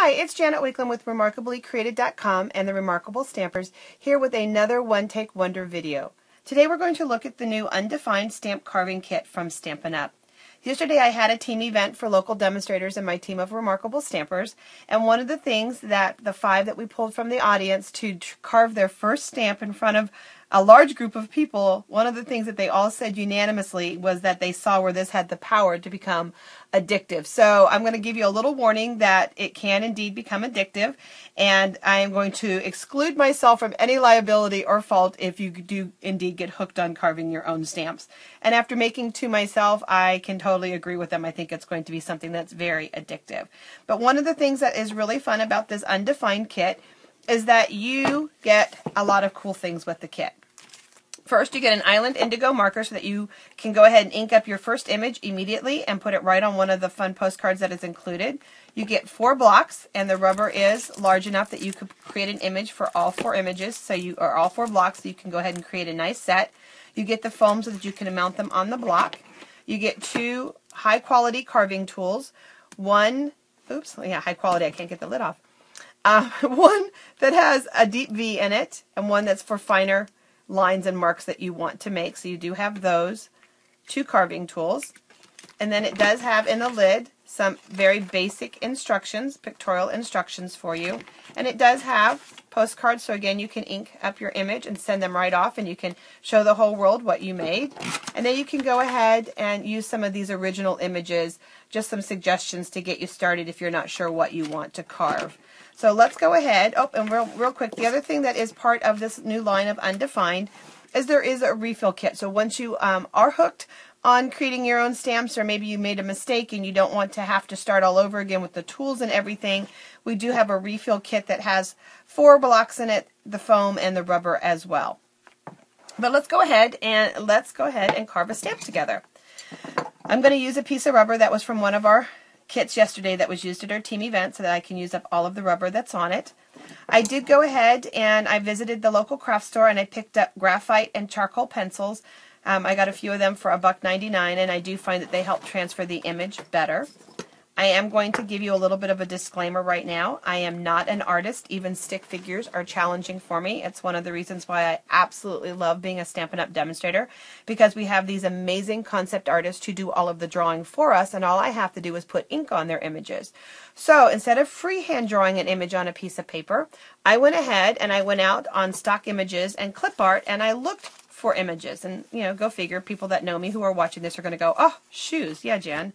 Hi, it's Janet Wakeland with RemarkablyCreated.com and the Remarkable Stampers, here with another One Take Wonder video. Today we're going to look at the new Undefined stamp carving kit from Stampin' Up. Yesterday I had a team event for local demonstrators and my team of Remarkable Stampers, and one of the things that the 5 that we pulled from the audience to carve their first stamp in front of a large group of people, one of the things that they all said unanimously was that they saw where this had the power to become addictive. So I'm going to give you a little warning that it can indeed become addictive, and I am going to exclude myself from any liability or fault if you do indeed get hooked on carving your own stamps. And after making 2 myself, I can totally agree with them. I think it's going to be something that's very addictive. But one of the things that is really fun about this Undefined kit is that you get a lot of cool things with the kit. First, you get an Island Indigo marker so that you can go ahead and ink up your first image immediately and put it right on one of the fun postcards that is included. You get 4 blocks, and the rubber is large enough that you could create an image for all 4 images, or all 4 blocks, so you can go ahead and create a nice set. You get the foam so that you can mount them on the block. You get 2 high-quality carving tools. High quality, I can't get the lid off. One that has a deep V in it, and one that's for finer lines and marks that you want to make. So you do have those 2 carving tools. And then it does have in the lid some very basic instructions, pictorial instructions for you. And it does have postcards, so again you can ink up your image and send them right off, and you can show the whole world what you made. And then you can go ahead and use some of these original images, just some suggestions to get you started if you're not sure what you want to carve. So let's go ahead. Oh, and real quick, the other thing that is part of this new line of Undefined is there is a refill kit. So once you are hooked on creating your own stamps, or maybe you made a mistake and you don't want to have to start all over again with the tools and everything, we do have a refill kit that has 4 blocks in it, the foam and the rubber as well. But let's go ahead and carve a stamp together. I'm going to use a piece of rubber that was from one of our kits yesterday that was used at our team event so that I can use up all of the rubber that's on it. I did go ahead and I visited the local craft store and I picked up graphite and charcoal pencils. I got a few of them for $1.99, and I do find that they help transfer the image better. I am going to give you a little bit of a disclaimer right now. I am not an artist. Even stick figures are challenging for me. It's one of the reasons why I absolutely love being a Stampin' Up! Demonstrator, because we have these amazing concept artists who do all of the drawing for us, and all I have to do is put ink on their images. So instead of freehand drawing an image on a piece of paper, I went ahead and I went out on stock images and clip art, and I looked for images. And, you know, go figure, people that know me who are watching this are going to go, oh, shoes, yeah, Jan.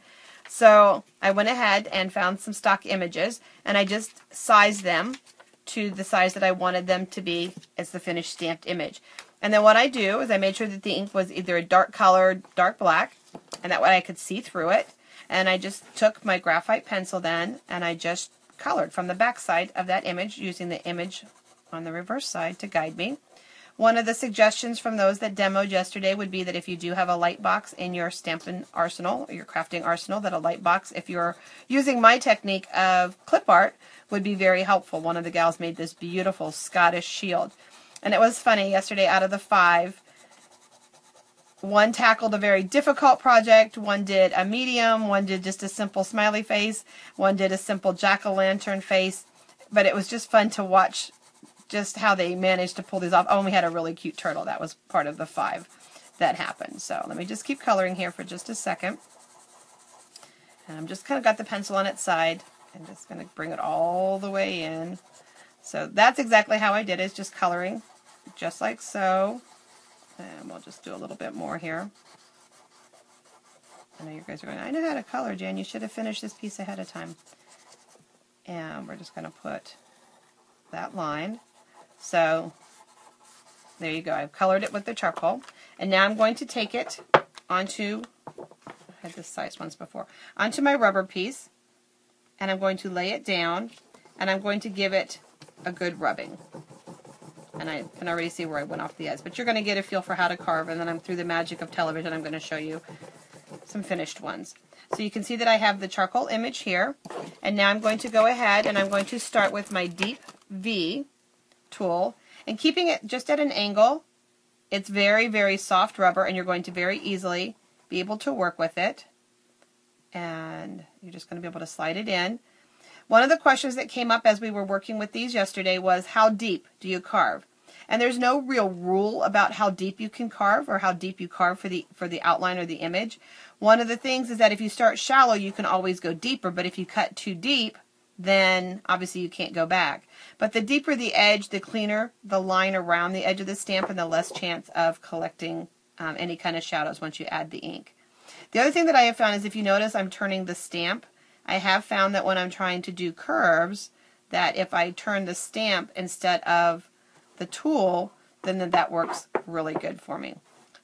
So I went ahead and found some stock images, and I just sized them to the size that I wanted them to be as the finished stamped image. And then what I do is I made sure that the ink was either a dark color, dark black, and that way I could see through it. And I just took my graphite pencil then, and I just colored from the back side of that image, using the image on the reverse side to guide me. One of the suggestions from those that demoed yesterday would be that if you do have a light box in your stamping arsenal, or your crafting arsenal, that a light box, if you're using my technique of clip art, would be very helpful. One of the gals made this beautiful Scottish shield. And it was funny, yesterday out of the 5, one tackled a very difficult project, one did a medium, one did just a simple smiley face, one did a simple jack-o'-lantern face, but it was just fun to watch just how they managed to pull these off. Oh, and we had a really cute turtle. That was part of the 5 that happened. So let me just keep coloring here for just a second. And I'm just kind of got the pencil on its side. I'm just going to bring it all the way in. So that's exactly how I did it, is just coloring just like so. And we'll just do a little bit more here. I know you guys are going, I know how to color, Jan. You should have finished this piece ahead of time. And we're just going to put that line. So there you go. I've colored it with the charcoal. And now I'm going to take it onto, I had this size once before, onto my rubber piece. And I'm going to lay it down. And I'm going to give it a good rubbing. And I can already see where I went off the edge. But you're going to get a feel for how to carve. And then I'm through the magic of television, I'm going to show you some finished ones. So you can see that I have the charcoal image here. And now I'm going to go ahead and I'm going to start with my deep V tool, and keeping it just at an angle. It's very, very soft rubber, and you're going to very easily be able to work with it. And you're just going to be able to slide it in. One of the questions that came up as we were working with these yesterday was, how deep do you carve? And there's no real rule about how deep you can carve or how deep you carve for the outline or the image. One of the things is that if you start shallow, you can always go deeper, but if you cut too deep, then obviously you can't go back. But the deeper the edge, the cleaner the line around the edge of the stamp and the less chance of collecting any kind of shadows once you add the ink. The other thing that I have found is if you notice I'm turning the stamp, I have found that when I'm trying to do curves, that if I turn the stamp instead of the tool, then that works really good for me.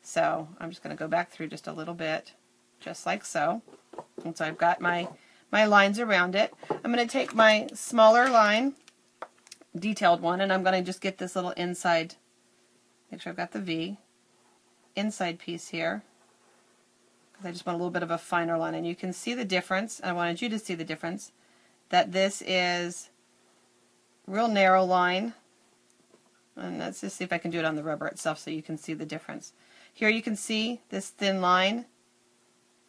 So I'm just going to go back through just a little bit, just like so. And so I've got my lines around it. I'm going to take my smaller line, detailed one, and I'm going to just get this little inside, make sure I've got the V, inside piece here, because I just want a little bit of a finer line. And you can see the difference. I wanted you to see the difference, that this is real narrow line. And let's just see if I can do it on the rubber itself so you can see the difference. Here you can see this thin line.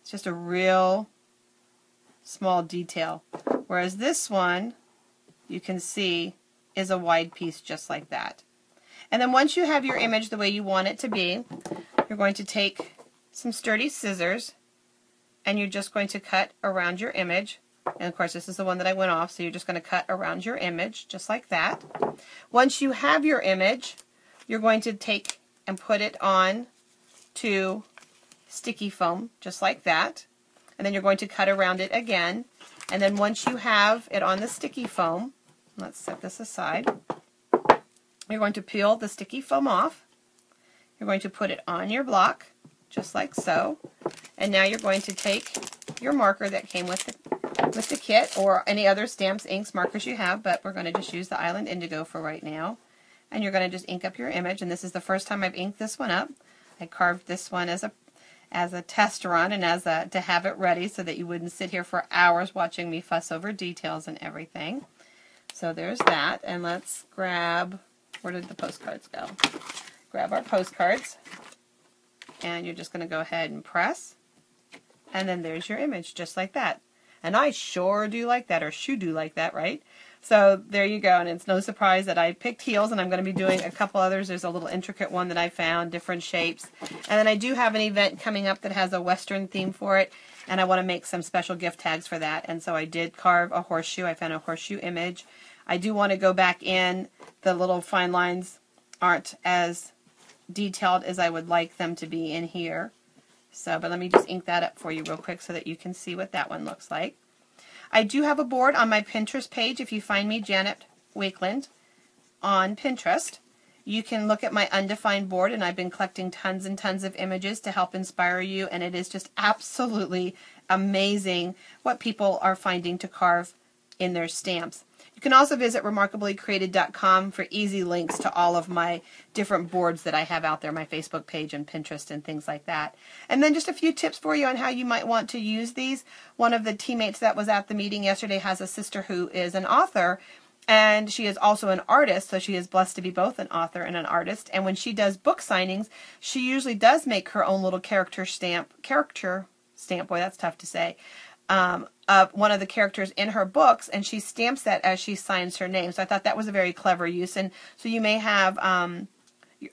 It's just a real small detail. Whereas this one, you can see, is a wide piece just like that. And then once you have your image the way you want it to be, you're going to take some sturdy scissors and you're just going to cut around your image. And of course this is the one that I went off, so you're just going to cut around your image just like that. Once you have your image, you're going to take and put it on to sticky foam just like that. And then you're going to cut around it again. And then once you have it on the sticky foam, let's set this aside, you're going to peel the sticky foam off. You're going to put it on your block just like so. And now you're going to take your marker that came with the kit, or any other stamps, inks, markers you have, but we're going to just use the Island Indigo for right now. And you're going to just ink up your image, and this is the first time I've inked this one up. I carved this one as a test run and to have it ready so that you wouldn't sit here for hours watching me fuss over details and everything. So there's that, and let's grab, where did the postcards go? Grab our postcards, and you're just going to go ahead and press, and then there's your image just like that. And I sure do like that, or should do like that, right? So there you go, and it's no surprise that I picked heels, and I'm going to be doing a couple others. There's a little intricate one that I found, different shapes. And then I do have an event coming up that has a Western theme for it, and I want to make some special gift tags for that. And so I did carve a horseshoe. I found a horseshoe image. I do want to go back in. The little fine lines aren't as detailed as I would like them to be in here. So, but let me just ink that up for you real quick so that you can see what that one looks like. I do have a board on my Pinterest page. If you find me, Janet Wakeland, on Pinterest, you can look at my Undefined board, and I've been collecting tons and tons of images to help inspire you, and it is just absolutely amazing what people are finding to carve in their stamps. You can also visit remarkablycreated.com for easy links to all of my different boards that I have out there, my Facebook page and Pinterest and things like that. And then just a few tips for you on how you might want to use these. One of the teammates that was at the meeting yesterday has a sister who is an author, and she is also an artist, so she is blessed to be both an author and an artist. And when she does book signings, she usually does make her own little character stamp, boy, that's tough to say, of one of the characters in her books, and she stamps that as she signs her name. So I thought that was a very clever use. And so you may have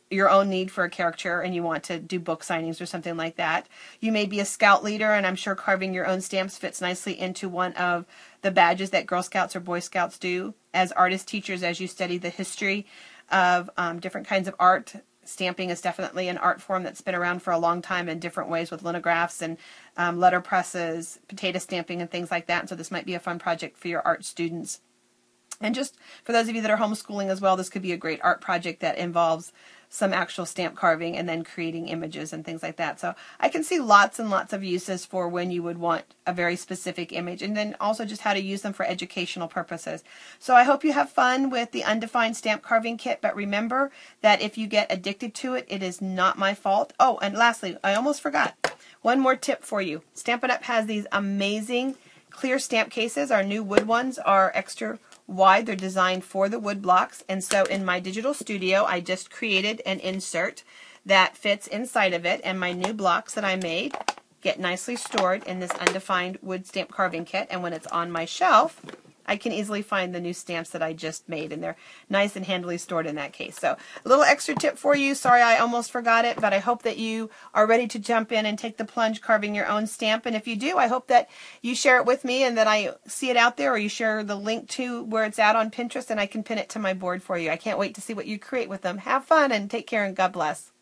your own need for a character and you want to do book signings or something like that. You may be a scout leader, and I'm sure carving your own stamps fits nicely into one of the badges that Girl Scouts or Boy Scouts do. As artist teachers, as you study the history of different kinds of art, stamping is definitely an art form that's been around for a long time in different ways with lithographs and letter presses, potato stamping, and things like that. And so this might be a fun project for your art students. And just for those of you that are homeschooling as well, this could be a great art project that involves some actual stamp carving and then creating images and things like that. So I can see lots and lots of uses for when you would want a very specific image, and then also just how to use them for educational purposes. So I hope you have fun with the Undefined Stamp Carving Kit, but remember that if you get addicted to it, it is not my fault. Oh, and lastly, I almost forgot. One more tip for you. Stampin' Up! Has these amazing clear stamp cases. Our new wood ones are extra wide. They're designed for the wood blocks. And so in my digital studio, I just created an insert that fits inside of it. And my new blocks that I made get nicely stored in this Undefined wood stamp carving kit. And when it's on my shelf, I can easily find the new stamps that I just made, and they're nice and handily stored in that case. So a little extra tip for you. Sorry I almost forgot it, but I hope that you are ready to jump in and take the plunge carving your own stamp. And if you do, I hope that you share it with me and that I see it out there, or you share the link to where it's at on Pinterest and I can pin it to my board for you. I can't wait to see what you create with them. Have fun and take care and God bless.